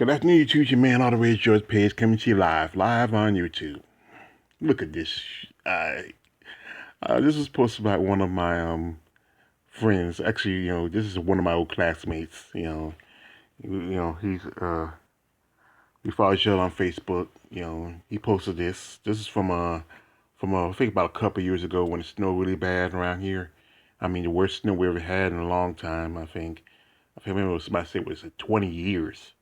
Good afternoon, YouTube. Your man, All the Rage George Page, coming to you live on YouTube. Look at this. This is posted by one of my friends. Actually, this is one of my old classmates. He's we follow each other on Facebook. He posted this. This is from I think about a couple of years ago when it snowed really bad around here. I mean, the worst snow we ever had in a long time. I remember somebody said it was 20 years.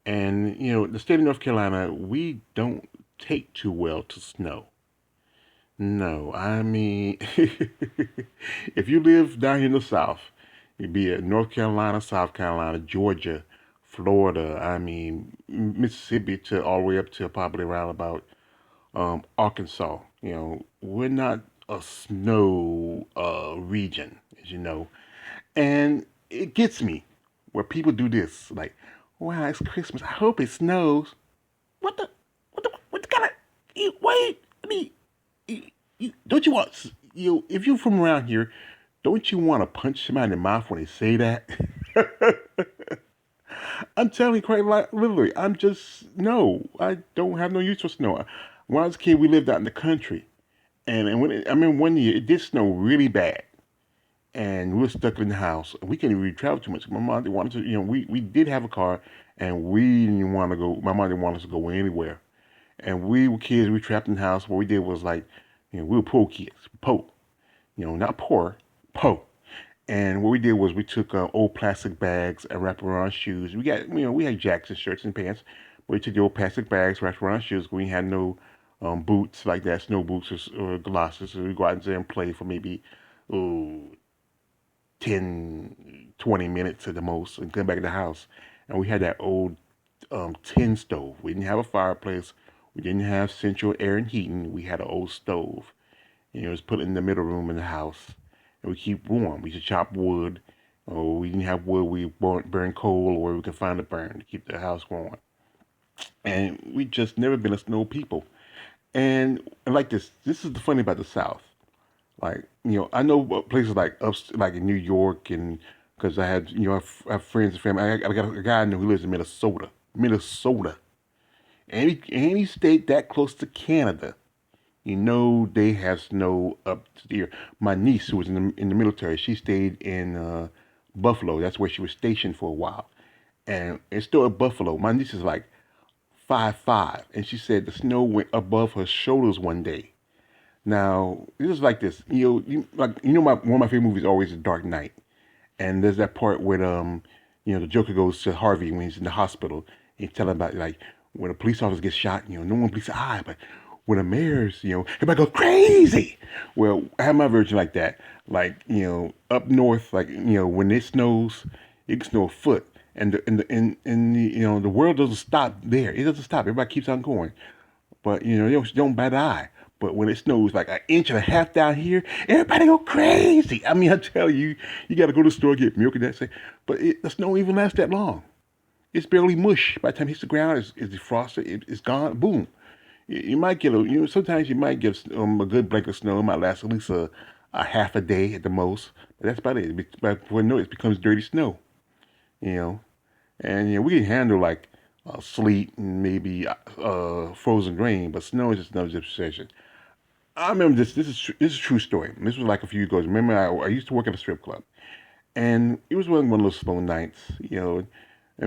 And, the state of North Carolina, we don't take too well to snow. No, I mean, if you live down here in the South, you'd be at North Carolina, South Carolina, Georgia, Florida, I mean, Mississippi to all the way up to probably around about Arkansas. We're not a snow region, as you know. And it gets me where people do this, like, wow, it's Christmas. I hope it snows. What the kind of, wait, I mean, don't you want, if you're from around here, don't you want to punch somebody in the mouth when they say that? I'm telling you, quite literally, no, I don't have no use for snow. When I was a kid, we lived out in the country. I remember one year, it did snow really bad. And we were stuck in the house. We couldn't really travel too much. My mom didn't want us to, we did have a car, and we didn't want to go. My mom didn't want us to go anywhere. And we were kids. We trapped in the house. What we did was like, we were poor kids, poor. Not poor, poor. And what we did was we took old plastic bags and wrapped around shoes. We had jackets and shirts and pants. But we took the old plastic bags, wrapped around shoes. We had no boots like that, snow boots or galoshes. So we go out there and play for maybe, oh, 10, 20 minutes at the most and come back to the house. And we had that old tin stove. We didn't have a fireplace. We didn't have central air and heating. We had an old stove. It was put in the middle room in the house. And we keep warm. We used to chop wood. Or we didn't have wood. We burn coal or we could find a burn to keep the house warm. And we just never been a snow people. And like this is the funny about the South. Like, I know places like in New York, and because I had, I have friends and family. I got a guy I know who lives in Minnesota, any state that close to Canada. They have snow up to there. My niece, who was in the military, she stayed in Buffalo. That's where she was stationed for a while, and it's still at Buffalo. My niece is like 5'5", and she said the snow went above her shoulders one day. Now, this is like this. One of my favorite movies is always The Dark Knight. And there's that part where the Joker goes to Harvey when he's in the hospital. And he's telling about like when a police officer gets shot, no one blinks an eye, but when a mayor's, everybody goes crazy. Well, I have my version like that. Like, up north, like, when it snows, it can snow a foot. And the world doesn't stop there. It doesn't stop. Everybody keeps on going. But they don't bat an eye. But when it snows like an inch and a half down here, everybody go crazy. I mean, I tell you, you got to go to the store get milk and that. But the snow don't even last that long. It's barely mush. By the time it hits the ground, it's defrosted. It's gone. Boom. You might get sometimes you might get a good blanket of snow. It might last at least a half a day at the most. But that's about it. But before you know it, it becomes dirty snow. You know, and we can handle like sleet and maybe frozen rain, but snow is just another situation. I remember this. This is a true story. This was like a few years ago. Remember, I used to work at a strip club, and it was one of those slow nights, And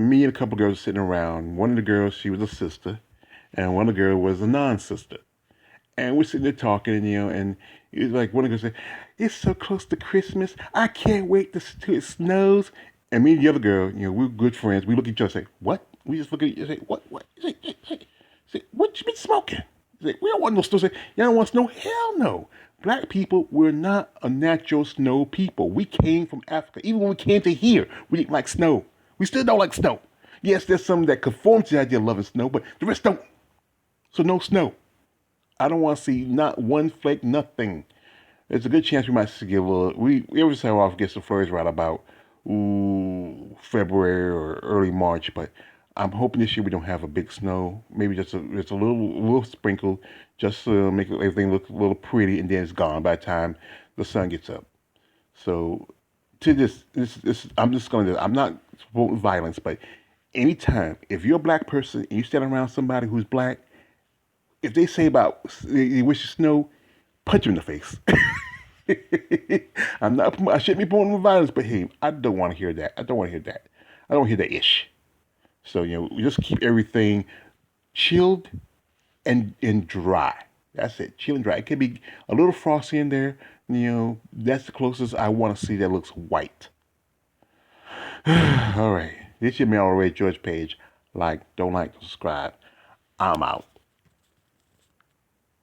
me and a couple girls were sitting around. One of the girls, she was a sister, and one of the girls was a non-sister. And we're sitting there talking, and it was like one of the girls said, "It's so close to Christmas. I can't wait till it snows." And me and the other girl, we're good friends. We look at each other and say, "What?" We just look at each other and say, "What? What?" Say, "What you been smoking?" Say, "We don't want no snow." Say, "You don't want snow?" Hell no. Black people, we're not a natural snow people. We came from Africa. Even when we came to here, we didn't like snow. We still don't like snow. Yes, there's some that conform to the idea of loving snow, but the rest don't. So no snow. I don't want to see not one flake, nothing. There's a good chance we might get a little. We every so often get some flurries right about February or early March, but I'm hoping this year we don't have a big snow. Maybe just a little sprinkle, just to make everything look a little pretty, and then it's gone by the time the sun gets up. So to this, I'm just going to. I'm not supporting violence, but Anytime, if you're a black person and you stand around somebody who's black, if they say about they wish it snow, punch him in the face. I shouldn't be promoting violence, but hey, I don't want to hear that. I don't want to hear that. I don't hear that ish. So we just keep everything chilled and dry. That's it, chill and dry. It could be a little frosty in there. That's the closest I want to see that looks white. All right, this your mail already, George Page. Don't subscribe. I'm out.